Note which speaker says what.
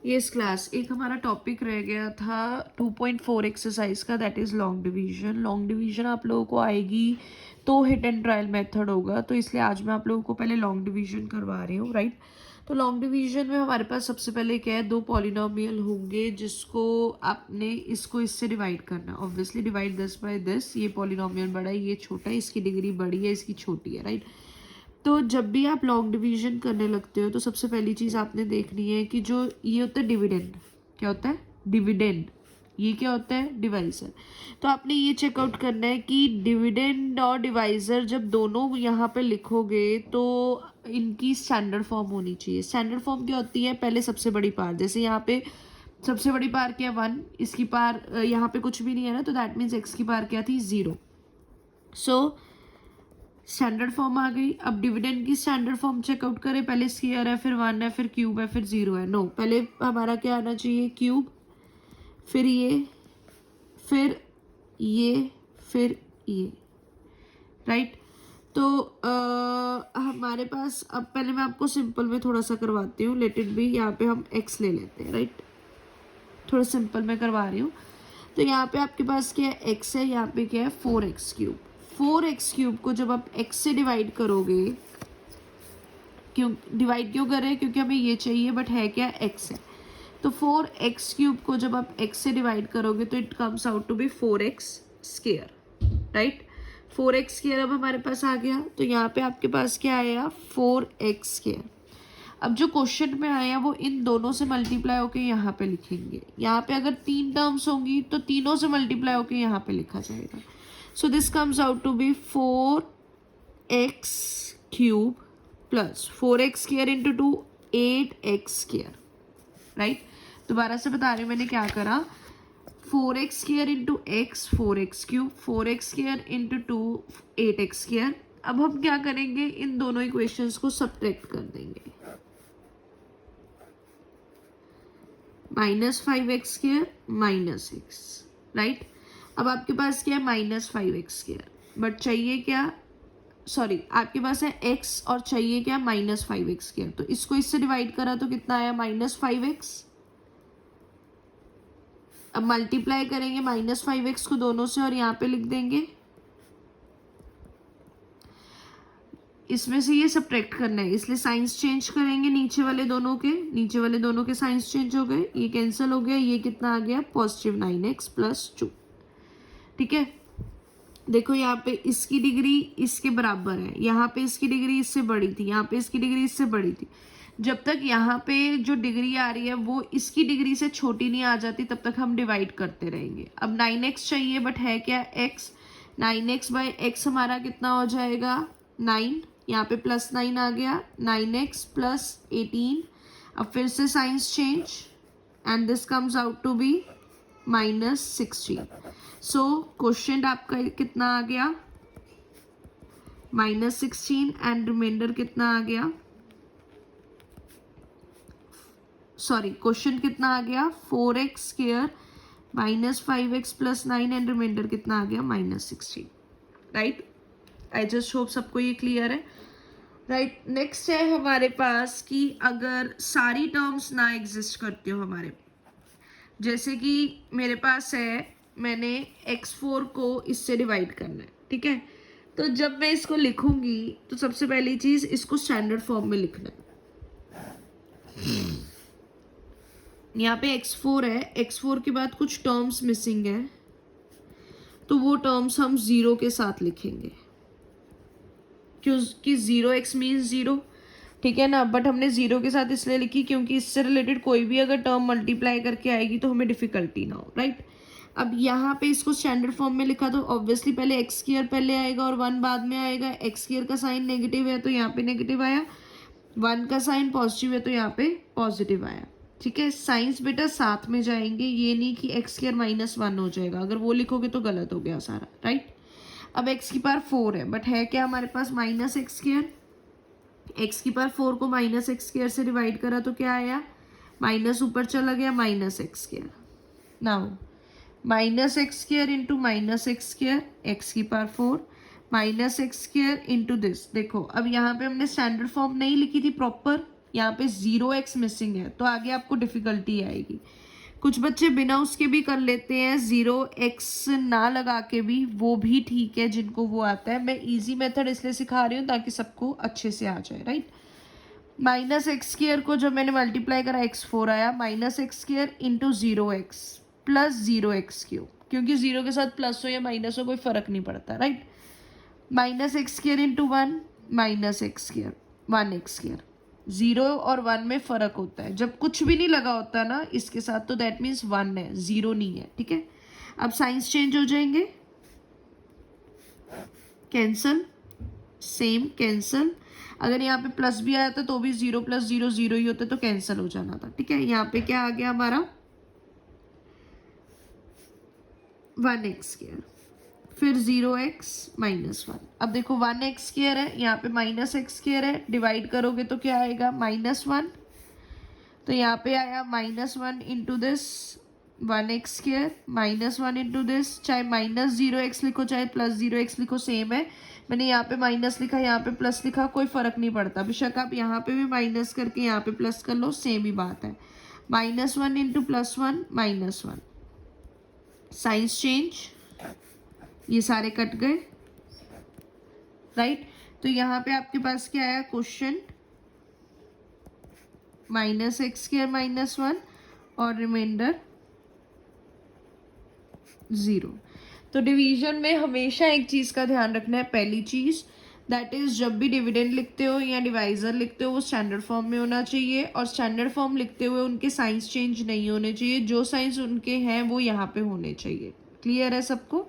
Speaker 1: Yes class, एक हमारा topic रह गया था 2.4 एक्सरसाइज का, that is long division. Long division आप लोगों को आएगी तो हिट एंड ट्रायल मेथड होगा, तो इसलिए आज मैं आप लोगों को पहले लॉन्ग डिवीजन करवा रही हूँ, राइट। तो लॉन्ग डिवीजन में हमारे पास सबसे पहले क्या है, दो पॉलिनोमियल होंगे जिसको आपने इसको इससे डिवाइड करना है। Obviously divide this by this, ये पॉलिनोमियल बड़ा है, ये छोटा है, इसकी डिग्री बड़ी है, इसकी छोटी है, राइट। तो जब भी आप लॉन्ग डिवीजन करने लगते हो तो सबसे पहली चीज़ आपने देखनी है कि जो ये होता है डिविडेंड, क्या होता है डिविडेंड, ये क्या होता है डिवाइजर। तो आपने ये चेकआउट करना है कि डिविडेंड और डिवाइजर जब दोनों यहाँ पे लिखोगे तो इनकी स्टैंडर्ड फॉर्म होनी चाहिए। स्टैंडर्ड फॉर्म क्या होती है, पहले सबसे बड़ी पार, जैसे यहाँ पे सबसे बड़ी पार क्या है 1, इसकी पार यहाँ पे कुछ भी नहीं है ना, तो दैट मीन्स एक्स की पार क्या थी 0। सो स्टैंडर्ड फॉर्म आ गई। अब डिविडेंड की स्टैंडर्ड फॉर्म चेकआउट करें, पहले स्क्वायर है, फिर 1 है, फिर क्यूब है, फिर 0 है। नो, पहले हमारा क्या आना चाहिए, क्यूब, फिर ये, फिर ये, फिर ये, राइट। तो हमारे पास, अब पहले मैं आपको सिंपल में थोड़ा सा करवाती हूँ, लेट इट बी, यहाँ पे हम x ले लेते हैं, राइट। थोड़ा सिंपल में करवा रही हूँ। तो यहाँ पे आपके पास क्या है, x है, यहाँ पे क्या है 4x क्यूब। 4x क्यूब को जब आप x से डिवाइड करोगे, क्यों डिवाइड क्यों कर रहे हैं, क्योंकि हमें ये चाहिए, बट है क्या x है। तो 4x क्यूब को जब आप x से डिवाइड करोगे तो it comes out to be 4x square, right. 4x square अब हमारे पास आ गया, तो यहाँ पे आपके पास क्या आया 4x स्क्वायर। अब जो क्वेश्चन में आया वो इन दोनों से मल्टीप्लाई होके यहाँ पे लिखेंगे। यहाँ पे अगर 3 टर्म्स होंगी तो तीनों से मल्टीप्लाई होके यहाँ पे लिखा जाएगा। So this comes out to be 4x cube plus 4x square into 2 8x square, right. दोबारा से बता रही हूँ मैंने क्या करा, 4x square into X 4x cube, 4x square into 2 8x square. अब हम क्या करेंगे, इन दोनों इक्वेशंस को सब्ट्रैक्ट कर देंगे, -5x स्क्वायर -x, राइट। अब आपके पास क्या है -5x स्क्वायर, बट चाहिए क्या, सॉरी आपके पास है x और चाहिए क्या -5x स्क्वायर। तो इसको इससे डिवाइड करा तो कितना आया -5x। अब मल्टीप्लाई करेंगे -5x को दोनों से और यहाँ पे लिख देंगे, इसमें से ये सब्ट्रैक्ट करना है, इसलिए साइंस चेंज करेंगे, नीचे वाले दोनों के साइंस चेंज हो गए, ये कैंसिल हो गया, ये कितना आ गया पॉजिटिव 9x प्लस 2, ठीक है। देखो यहाँ पे इसकी डिग्री इसके बराबर है, यहाँ पे इसकी डिग्री इससे बड़ी थी, यहाँ पे इसकी डिग्री इससे बड़ी थी। जब तक यहाँ पे जो डिग्री आ रही है वो इसकी डिग्री से छोटी नहीं आ जाती तब तक हम डिवाइड करते रहेंगे। अब 9x चाहिए, बट है क्या x, 9x बाई x हमारा कितना हो जाएगा 9, यहाँ पे +9 आ गया, 9x प्लस 18। अब फिर से signs change and this comes out to be -16। So question आपका कितना आ गया -16 एंड रिमाइंडर कितना आ गया, सॉरी क्वेश्चन कितना आ गया 4x square -5x plus 9 and reminder कितना आ गया -16, राइट। आई जस्ट होप सबको ये क्लियर है, राइट। नेक्स्ट है हमारे पास कि अगर सारी टर्म्स ना एग्जिस्ट करती हो हमारे, जैसे कि मेरे पास है, मैंने x4 को इससे डिवाइड करना है, ठीक है। तो जब मैं इसको लिखूंगी तो सबसे पहली चीज इसको स्टैंडर्ड फॉर्म में लिखना है। यहाँ पे x4 है, x4 के बाद कुछ टर्म्स मिसिंग है, तो वो टर्म्स हम 0 के साथ लिखेंगे, क्योंकि 0x मीन्स 0, ठीक है ना। बट हमने 0 के साथ इसलिए लिखी क्योंकि इससे रिलेटेड कोई भी अगर टर्म मल्टीप्लाई करके आएगी तो हमें डिफिकल्टी ना हो, राइट। अब यहाँ पे इसको स्टैंडर्ड फॉर्म में लिखा तो ऑब्वियसली पहले एक्स स्क्वायर पहले आएगा और 1 बाद में आएगा। एक्स स्क्वायर का साइन नेगेटिव है तो यहाँ पे नेगेटिव आया, 1 का साइन पॉजिटिव है तो यहाँ पे पॉजिटिव आया, ठीक है। साइंस बेटा साथ में जाएंगे, ये नहीं कि एक्स स्क्वायर -1 हो जाएगा, अगर वो लिखोगे तो गलत हो गया सारा, राइट। अब एक्स की पावर 4 है, बट है क्या हमारे पास -x स्क्वायर, एक्स की पावर 4 को -x स्क्वायर से डिवाइड करा तो क्या आया, माइनस ऊपर चला गया -x square. Now -x square into -x square, x की power 4 -x square into this. देखो अब यहाँ पे हमने स्टैंडर्ड फॉर्म नहीं लिखी थी प्रॉपर, यहाँ पे 0x मिसिंग है, तो आगे आपको डिफिकल्टी आएगी। कुछ बच्चे बिना उसके भी कर लेते हैं, 0x ना लगा के भी, वो भी ठीक है जिनको वो आता है। मैं इजी मेथड इसलिए सिखा रही हूँ ताकि सबको अच्छे से आ जाए, राइट। माइनस एक्स स्क्वायर को जब मैंने मल्टीप्लाई करा x4 आया, minus x square into 0x plus 0x cube, क्योंकि 0 के साथ प्लस हो या माइनस हो कोई फर्क नहीं पड़ता, right. Minus x square into 1 minus x square 1x square. 0 और 1 में फर्क होता है, जब कुछ भी नहीं लगा होता ना इसके साथ तो दैट मीन्स 1 है, 0 नहीं है, ठीक है। अब साइंस चेंज हो जाएंगे, कैंसल, सेम कैंसल। अगर यहाँ पे प्लस भी आया था तो भी 0 प्लस 0 0 ही होता तो कैंसिल हो जाना था, ठीक है। यहाँ पे क्या आ गया हमारा 1x स्क्वायर, फिर 0x माइनस 1। अब देखो 1x स्क्वायर है, यहाँ पे माइनस एक्स स्क्वायर है, डिवाइड करोगे तो क्या आएगा -1। तो यहाँ पे आया -1 into this 1x square, -1 into this, चाहे -0x लिखो चाहे प्लस 0x लिखो सेम है। मैंने यहाँ पे माइनस लिखा, यहाँ पे प्लस लिखा, कोई फर्क नहीं पड़ता। बेशक आप यहाँ पे भी माइनस करके यहाँ पे प्लस कर लो, सेम ही बात है। -1 इंटू +1 -1, साइंस चेंज, ये सारे कट गए, राइट। तो यहाँ पे आपके पास क्या आया क्वेश्चन, -x स्क्वायर -1 और रिमाइंडर 0। तो डिवीजन में हमेशा एक चीज़ का ध्यान रखना है, पहली चीज़ दैट इज जब भी डिविडेंड लिखते हो या डिवाइजर लिखते हो वो स्टैंडर्ड फॉर्म में होना चाहिए, और स्टैंडर्ड फॉर्म लिखते हुए उनके साइंस चेंज नहीं होने चाहिए, जो साइंस उनके हैं वो यहाँ पे होने चाहिए। क्लियर है सबको?